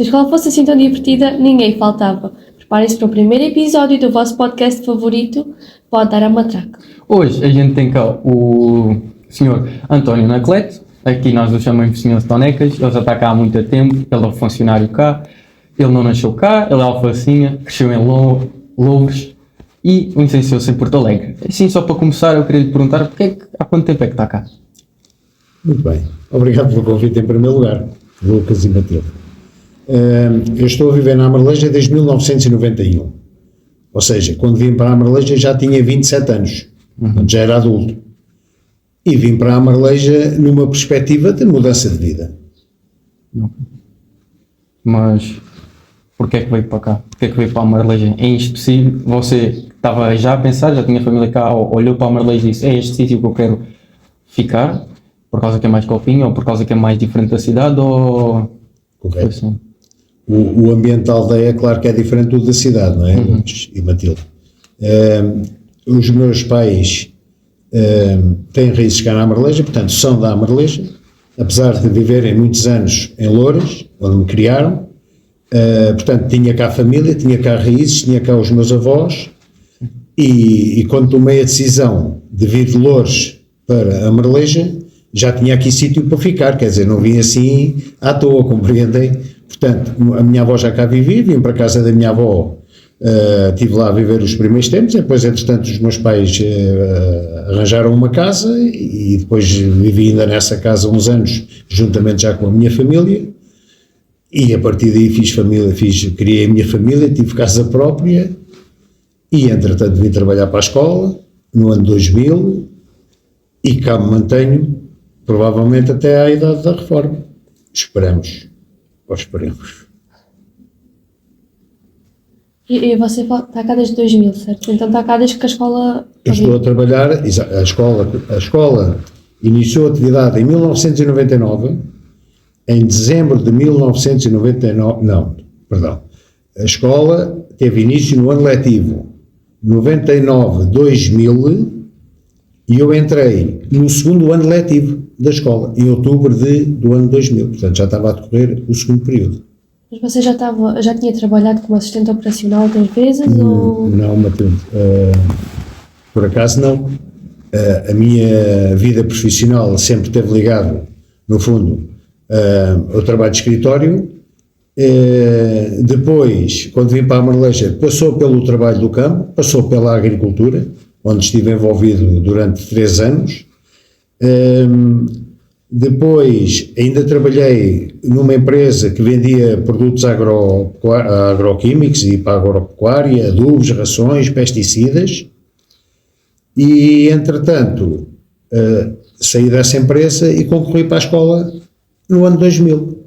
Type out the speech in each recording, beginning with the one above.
Se a escola fosse assim tão divertida, ninguém faltava. Preparem-se para o primeiro episódio do vosso podcast favorito, Pode Dar a Matraca. Hoje a gente tem cá o Sr. António Anacleto, aqui nós o chamamos de Sr. Tonecas, ele já está cá há muito tempo, ele é um funcionário cá, ele não nasceu cá, ele é alfacinha, cresceu em Loures e licenciou-se em Porto Alegre. Assim, só para começar, eu queria lhe perguntar há quanto tempo é que está cá? Muito bem, obrigado pelo convite em primeiro lugar, Lucas e Matilde. Eu estou a viver na Amareleja desde 1991, ou seja, quando vim para a Amareleja já tinha 27 anos, já era adulto, e vim para a Amareleja numa perspectiva de mudança de vida. Mas porquê é que veio para cá? Porquê é que veio para a Amareleja? Em específico, você estava já a pensar, já tinha família cá, olhou para a Amareleja e disse, é este sítio que eu quero ficar, por causa que é mais copinho, ou por causa que é mais diferente da cidade, ou... Correto. Assim? O ambiente da aldeia, claro que é diferente do da cidade, não é, Lucas e Matilde? Os meus pais têm raízes cá na Amareleja, portanto são da Amareleja, apesar de viverem muitos anos em Loures, onde me criaram, portanto tinha cá a família, tinha cá raízes, tinha cá os meus avós, e quando tomei a decisão de vir de Loures para a Amareleja, já tinha aqui sítio para ficar, quer dizer, não vim assim à toa, compreendem? Portanto, a minha avó já cá vivia, vim para a casa da minha avó, estive lá a viver os primeiros tempos, e depois, entretanto, os meus pais arranjaram uma casa e depois vivi ainda nessa casa uns anos, juntamente já com a minha família, e a partir daí criei a minha família, tive casa própria, e entretanto vim trabalhar para a escola, no ano 2000, e cá me mantenho, provavelmente até à idade da reforma. Esperamos. E você está cá desde 2000, certo? Então está cá desde que a escola... Eu estou a trabalhar, a escola iniciou a atividade em 1999, em dezembro de 1999, a escola teve início no ano letivo 99-2000 e eu entrei no segundo ano letivo da escola, em outubro do ano 2000, portanto já estava a decorrer o segundo período. Mas você já tinha trabalhado como assistente operacional outras vezes? Não, Matilde, por acaso não. A minha vida profissional sempre esteve ligado, no fundo, ao trabalho de escritório. Depois, quando vim para a Amareleja, passou pelo trabalho do campo, passou pela agricultura, onde estive envolvido durante 3 anos. Depois ainda trabalhei numa empresa que vendia produtos agroquímicos e para a agropecuária, adubos, rações, pesticidas, e entretanto saí dessa empresa e concorri para a escola no ano 2000.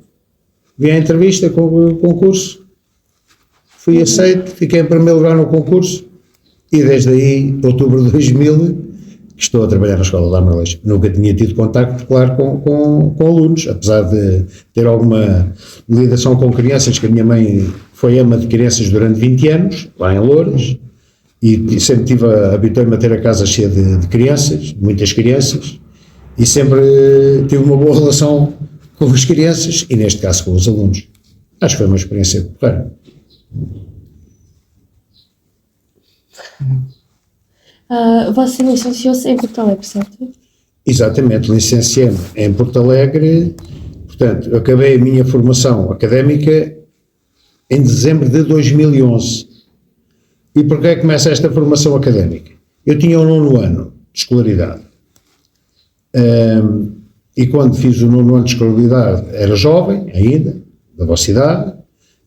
Vi a entrevista com o concurso, fui aceito, fiquei em primeiro lugar no concurso e desde aí, outubro de 2000, que estou a trabalhar na escola da Amareleja. Nunca tinha tido contacto, claro, com alunos, apesar de ter alguma ligação com crianças, que a minha mãe foi ama de crianças durante 20 anos, lá em Loures, e sempre habituei-me a ter a casa cheia de crianças, muitas crianças, e sempre tive uma boa relação com as crianças, e neste caso com os alunos. Acho que foi uma experiência porreira. Você licenciou-se em Porto Alegre, certo? Exatamente, licenciei-me em Porto Alegre, portanto, acabei a minha formação académica em dezembro de 2011. E porquê é que começa esta formação académica? Eu tinha o 9º ano de escolaridade, e quando fiz o 9º ano de escolaridade era jovem ainda, da vossa idade,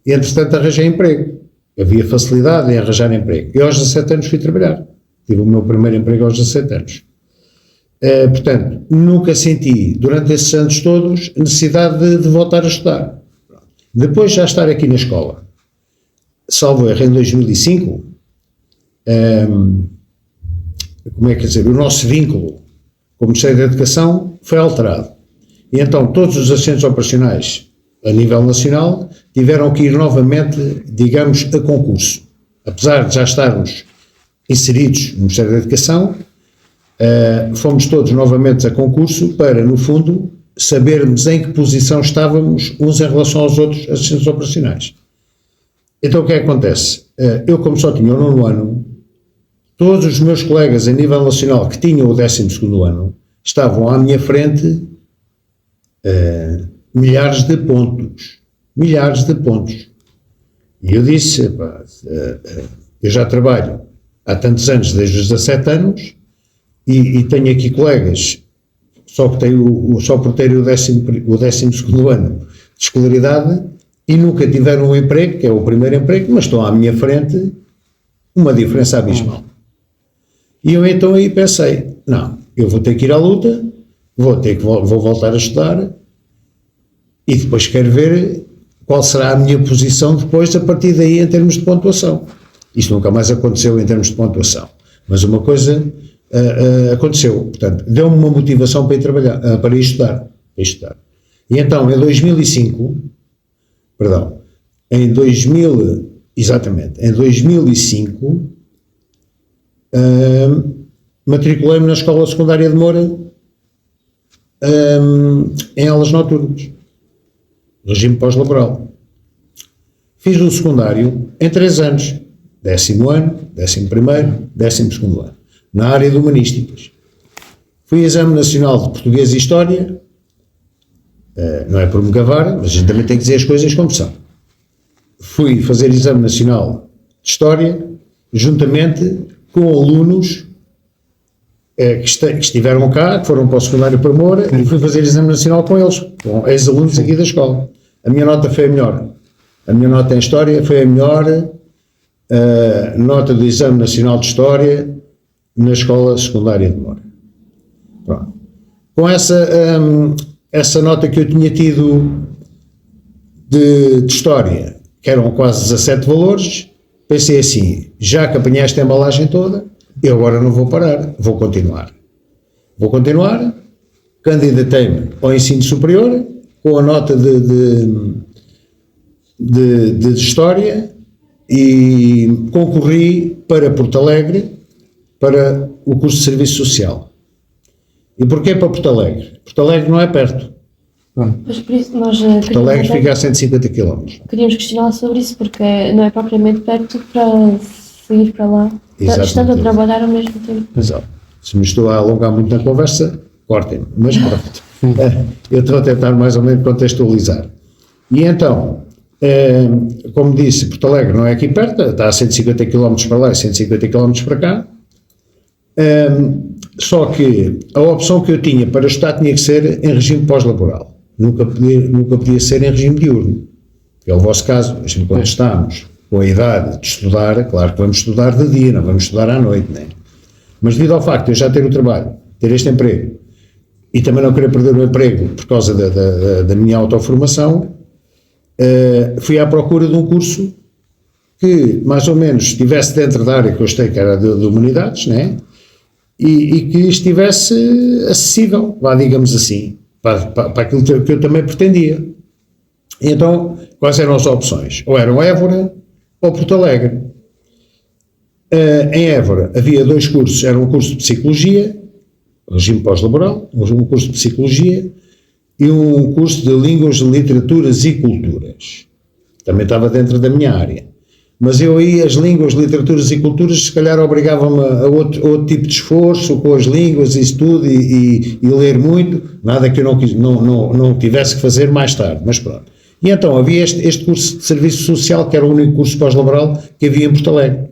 e entretanto arranjei emprego. Havia facilidade em arranjar emprego. E aos 17 anos fui trabalhar. Tive o meu primeiro emprego aos 17 anos. Portanto, nunca senti, durante esses anos todos, necessidade de voltar a estudar. Depois de já estar aqui na escola, salvo erro, em 2005, o nosso vínculo como Ministério da Educação foi alterado. E então todos os assistentes operacionais a nível nacional tiveram que ir novamente, digamos, a concurso. Apesar de já estarmos inseridos no Ministério da Educação, fomos todos novamente a concurso para, no fundo, sabermos em que posição estávamos uns em relação aos outros assistentes operacionais. Então o que é que acontece? Eu, como só tinha o 9º ano, todos os meus colegas a nível nacional que tinham o 12º ano estavam à minha frente milhares de pontos. Milhares de pontos. E eu disse, eu já trabalho há tantos anos, desde os 17 anos, e tenho aqui colegas, só por terem o 12º ano de escolaridade, e nunca tiveram um emprego, que é o primeiro emprego, mas estão à minha frente uma diferença abismal. E eu então aí pensei, não, eu vou ter que ir à luta, vou voltar a estudar, e depois quero ver qual será a minha posição depois, a partir daí, em termos de pontuação. Isto nunca mais aconteceu em termos de pontuação, mas uma coisa aconteceu, portanto, deu-me uma motivação para ir trabalhar, para ir estudar. E então, em 2005, em 2005, matriculei-me na Escola Secundária de Moura, em aulas noturnas, regime pós-laboral. Fiz o secundário em 3 anos, 10º ano, 11º, 12º ano, na área de humanísticas. Fui Exame Nacional de Português e História, não é por me gabar, mas a gente também tem que dizer as coisas como são. Fui fazer Exame Nacional de História, juntamente com alunos que estiveram cá, que foram para o secundário para Moura, e fui fazer Exame Nacional com eles, com ex-alunos aqui da escola. A minha nota foi a melhor. A minha nota em História foi a melhor nota do Exame Nacional de História na Escola Secundária de Moura. Pronto. Com essa nota que eu tinha tido de História, que eram quase 17 valores, pensei assim, já que apanhei esta embalagem toda, eu agora não vou parar, vou continuar. Candidatei-me ao ensino superior, com a nota de História, e concorri para Porto Alegre, para o curso de Serviço Social. E porquê para Porto Alegre? Porto Alegre não é perto. Mas por isso nós Porto Alegre fica a 150 km. queríamos questioná-la sobre isso, porque não é propriamente perto para sair para lá, estando a trabalhar ao mesmo tempo. Exato. Se me estou a alongar muito na conversa, cortem-me, mas pronto. Eu estou a tentar mais ou menos contextualizar. E então, como disse, Porto Alegre não é aqui perto, está a 150 km para lá e 150 km para cá. Só que a opção que eu tinha para estudar tinha que ser em regime pós-laboral. Nunca podia ser em regime diurno. É o vosso caso. A gente, quando estamos com a idade de estudar, claro que vamos estudar de dia, não vamos estudar à noite, né? Mas devido ao facto de eu já ter o trabalho, ter este emprego, e também não querer perder o emprego por causa da minha autoformação, fui à procura de um curso que mais ou menos estivesse dentro da área que eu gostei, que era de humanidades, né? E que estivesse acessível, digamos assim, para aquilo que eu também pretendia. E então, quais eram as opções? Ou eram Évora ou Porto Alegre. Em Évora havia 2 cursos, era um curso de Psicologia, regime pós-laboral, um curso de Psicologia e um curso de Línguas, Literaturas e Culturas. Também estava dentro da minha área. Mas eu aí, as línguas, literaturas e culturas, se calhar obrigavam-me a outro tipo de esforço com as línguas e isso tudo, e ler muito, nada que eu não tivesse que fazer mais tarde, mas pronto. E então havia este curso de Serviço Social, que era o único curso pós-laboral que havia em Porto Alegre.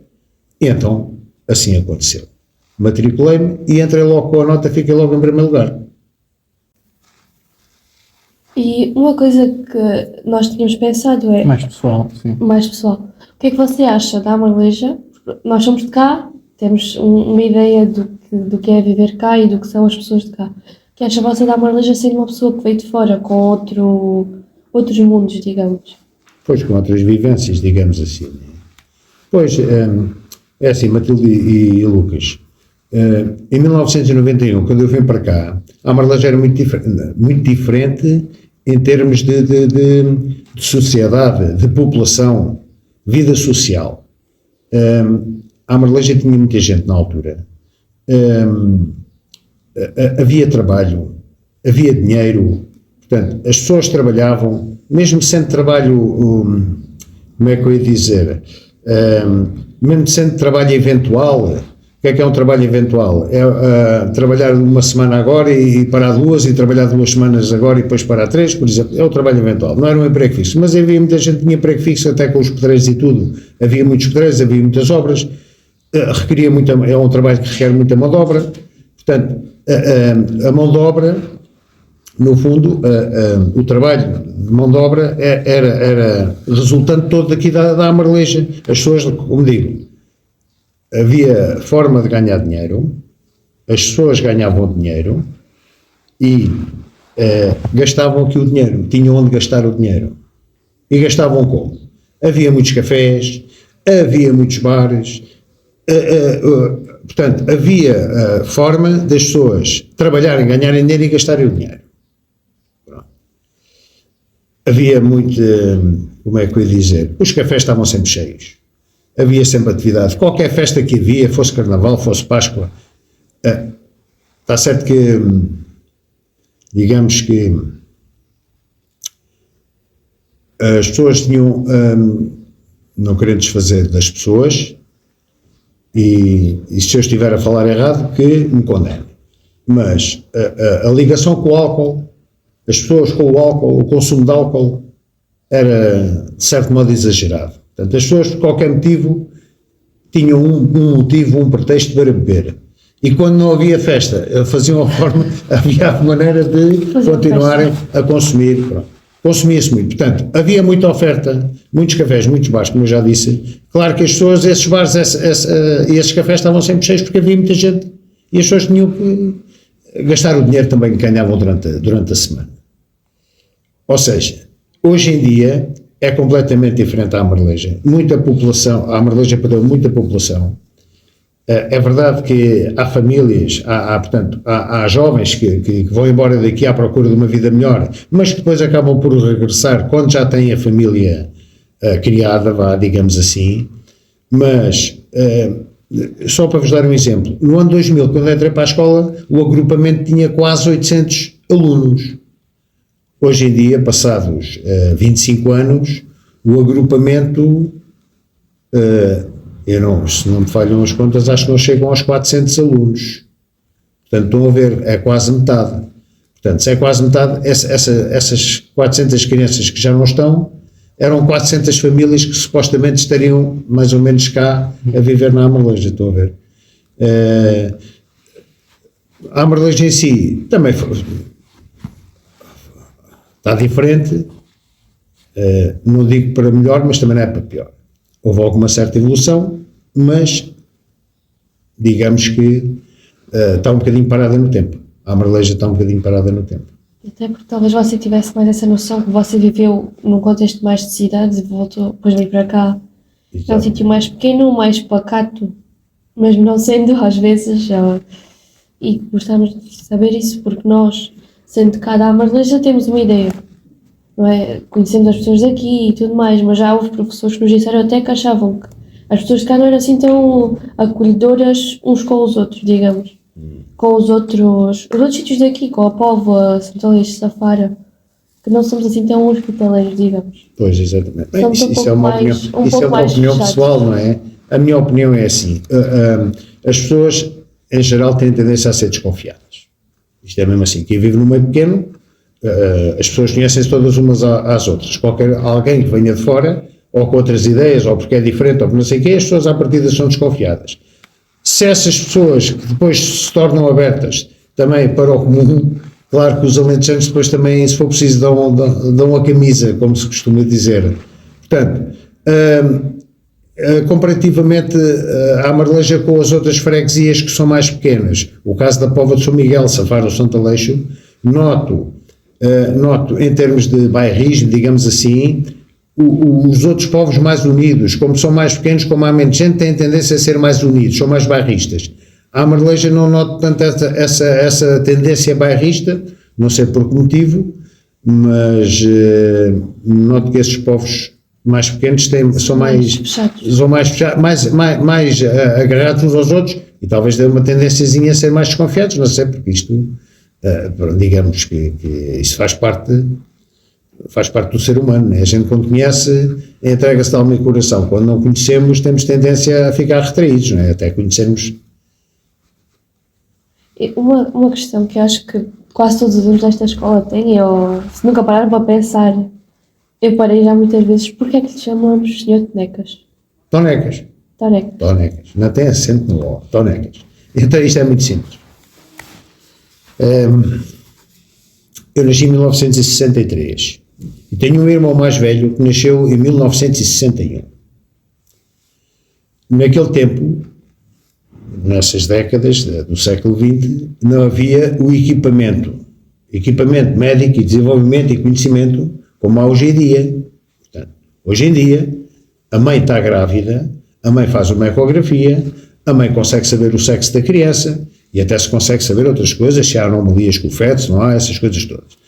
E então, assim aconteceu. Matriculei-me e entrei logo com a nota, fiquei logo em primeiro lugar. E uma coisa que nós tínhamos pensado é... Mais pessoal, sim. Mais pessoal. O que é que você acha da Amareleja? Nós somos de cá, temos uma ideia do que é viver cá e do que são as pessoas de cá. O que acha você da Amareleja sendo uma pessoa que veio de fora, com outros mundos, digamos? Pois, com outras vivências, digamos assim. Pois, é assim, Matilde e Lucas. Em 1991, quando eu vim para cá, a Amareleja era muito diferente em termos de sociedade, de população, vida social. A Amareleja tinha muita gente na altura. Havia trabalho, havia dinheiro, Portanto, as pessoas trabalhavam, mesmo sendo trabalho, como é que eu ia dizer, mesmo sendo trabalho eventual. O que é um trabalho eventual? É trabalhar uma semana agora e parar 2, e trabalhar 2 semanas agora e depois parar 3, por exemplo. É o trabalho eventual, não era um emprego fixo. Mas havia muita gente que tinha emprego fixo, até com os pedreiros e tudo. Havia muitos pedreiros, havia muitas obras, é um trabalho que requer muita mão de obra. Portanto, a mão de obra, no fundo, o trabalho de mão de obra era resultante todo daqui da Amareleja. As pessoas, como digo, havia forma de ganhar dinheiro, as pessoas ganhavam dinheiro e gastavam aqui o dinheiro, tinham onde gastar o dinheiro. E gastavam como? Havia muitos cafés, havia muitos bares, portanto, havia forma das pessoas trabalharem, ganharem dinheiro e gastarem o dinheiro. Pronto. Havia muito, como é que eu ia dizer, os cafés estavam sempre cheios. Havia sempre atividade. Qualquer festa que havia, fosse Carnaval, fosse Páscoa, está certo que, digamos que as pessoas tinham, não querendo desfazer das pessoas, e se eu estiver a falar errado, que me condene. Mas a ligação com o álcool, as pessoas com o álcool, o consumo de álcool, era de certo modo exagerado. Portanto, as pessoas, por qualquer motivo, tinham um motivo, um pretexto para beber. E quando não havia festa, faziam a forma, havia a maneira de continuarem a consumir. Pronto. Consumia-se muito. Portanto, havia muita oferta, muitos cafés, muitos bares, como eu já disse. Claro que as pessoas, esses bares e esses cafés estavam sempre cheios porque havia muita gente. E as pessoas tinham que gastar o dinheiro também que ganhavam durante a semana. Ou seja, hoje em dia é completamente diferente à Amareleja. A Amareleja perdeu muita população. É verdade que há famílias, portanto, há jovens que vão embora daqui à procura de uma vida melhor, mas que depois acabam por regressar quando já têm a família criada, digamos assim. Mas, só para vos dar um exemplo, no ano 2000, quando eu entrei para a escola, o agrupamento tinha quase 800 alunos. Hoje em dia, passados 25 anos, o agrupamento, se não me falham as contas, acho que não chegam aos 400 alunos. Portanto, estão a ver, é quase metade. Portanto, se é quase metade, essas 400 crianças que já não estão, eram 400 famílias que supostamente estariam mais ou menos cá a viver na Amareleja, estão a ver. A Amareleja em si também está diferente, não digo para melhor, mas também não é para pior. Houve alguma certa evolução, mas digamos que está um bocadinho parada no tempo. A Amareleja está um bocadinho parada no tempo. Até porque talvez você tivesse mais essa noção que você viveu num contexto mais de cidades e voltou, depois veio para cá. Exato. É um sítio mais pequeno, mais pacato, mas não sendo às vezes. E gostamos de saber isso porque nós, sendo de cá da Amareleja, temos uma ideia. Não é? Conhecemos as pessoas daqui e tudo mais, mas já houve professores que nos disseram até que achavam que as pessoas de cá não eram assim tão acolhedoras uns com os outros, digamos. Com os outros sítios daqui, com a Póvoa, Santa Leixo, Safara, que não somos assim tão hospitaleiros, digamos. Pois, exatamente. Bem, Somos isso é uma opinião pessoal, não é? A minha opinião é assim, as pessoas em geral têm tendência a ser desconfiadas. Isto é mesmo assim, quem vive no meio pequeno, as pessoas conhecem-se todas umas às outras. Alguém que venha de fora, ou com outras ideias, ou porque é diferente, ou porque não sei o quê, as pessoas à partida são desconfiadas. Se essas pessoas que depois se tornam abertas também para o comum, claro que os alentejanos depois também, se for preciso, dão a camisa, como se costuma dizer. Portanto, comparativamente à Amareleja com as outras freguesias que são mais pequenas, o caso da Póvoa de São Miguel, Safara ou Santa Leixo, noto em termos de bairrismo, digamos assim, os outros povos mais unidos, como são mais pequenos, como há menos gente, têm tendência a ser mais unidos, são mais bairristas. A Amareleja não noto tanto essa tendência bairrista, não sei por que motivo, mas noto que esses povos mais pequenos são mais fechados, mais agarrados uns aos outros, e talvez dê uma tendênciazinha a ser mais desconfiados, não sei, porque isto digamos que isso faz parte do ser humano, né? A gente quando conhece entrega-se de alma e coração, quando não conhecemos temos tendência a ficar retraídos, não é? Até conhecermos. E uma questão que eu acho que quase todos os alunos desta escola têm, ou se nunca pararam para pensar, eu parei já muitas vezes, porque é que lhe chamamos Senhor Tonecas? Tonecas, não tem acento no O, tonecas. Então isto é muito simples. Eu nasci em 1963 e tenho um irmão mais velho que nasceu em 1961. Naquele tempo, nessas décadas do século XX, não havia o equipamento médico e desenvolvimento e conhecimento como há hoje em dia. Portanto, hoje em dia, a mãe está grávida, a mãe faz uma ecografia, a mãe consegue saber o sexo da criança e até se consegue saber outras coisas, se há anomalias com o feto, se não há, essas coisas todas.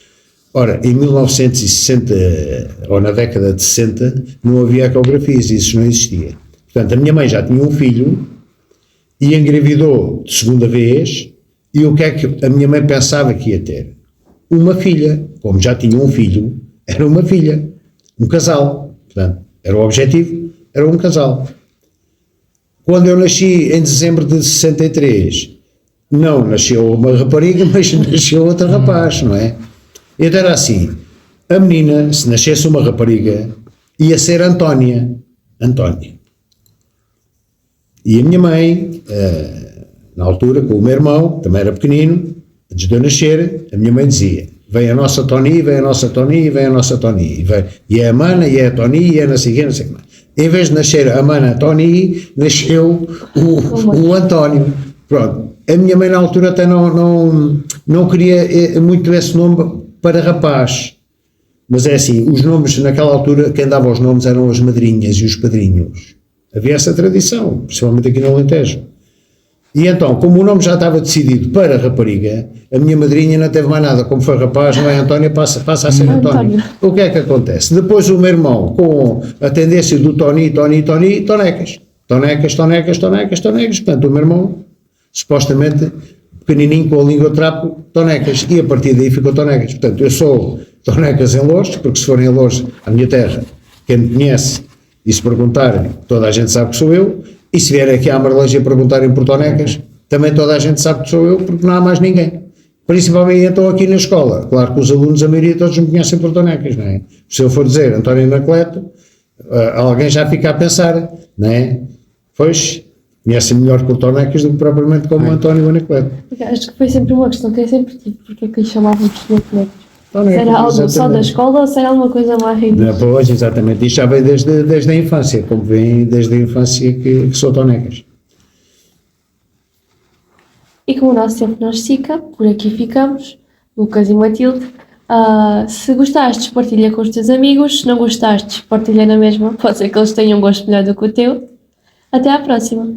Ora, em 1960, ou na década de 60, não havia ecografias, isso não existia. Portanto, a minha mãe já tinha um filho e engravidou de segunda vez, e o que é que a minha mãe pensava que ia ter? Uma filha. Como já tinha um filho, era uma filha, um casal. Portanto, era o objetivo, era um casal. Quando eu nasci em dezembro de 63, não nasceu uma rapariga, mas nasceu outro rapaz, não é? Então era assim, a menina, se nascesse uma rapariga, ia ser Antónia. E a minha mãe, na altura, com o meu irmão, também era pequenino, antes de eu nascer, a minha mãe dizia, vem a nossa Toni, vem a nossa Toni, vem a nossa Toni. E é a Mana, e é a Toni, e é não sei o que mais. Em vez de nascer a Mana Toni, nasceu o António. Pronto. A minha mãe na altura até não queria muito esse nome para rapaz. Mas é assim, os nomes, naquela altura, quem dava os nomes eram as madrinhas e os padrinhos. Havia essa tradição, principalmente aqui no Alentejo. E então, como o nome já estava decidido para rapariga, a minha madrinha não teve mais nada. Como foi rapaz, não é Antónia, passa a ser António. O que é que acontece? Depois o meu irmão, com a tendência do Toni, tonecas. Portanto, o meu irmão, supostamente, pequenininho com a língua trapo, tonecas. E a partir daí ficou tonecas. Portanto, eu sou tonecas em Loures, porque se forem em Loures, a minha terra, quem me conhece, e se perguntarem, toda a gente sabe que sou eu. E se vierem aqui à Marleja e perguntarem por tonecas, também toda a gente sabe que sou eu, porque não há mais ninguém. Principalmente então aqui na escola. Claro que os alunos, a maioria todos me conhecem por tonecas, não é? Se eu for dizer António Anacleto, alguém já fica a pensar, não é? Pois, conhecem melhor por tonecas do que propriamente como António Anacleto. Acho que foi sempre uma questão que eu sempre tive, porque é que lhe chamavam de Senhor Tonecas? Se era algo exatamente. só da escola ou se era alguma coisa mais ridícula? Pois, exatamente. Isto já vem desde a infância, como vem desde a infância que sou tonecas. E como o nosso tempo não estica, por aqui ficamos, Lucas e Matilde. Se gostastes, partilha com os teus amigos. Se não gostastes, partilha na mesma. Pode ser que eles tenham um gosto melhor do que o teu. Até à próxima!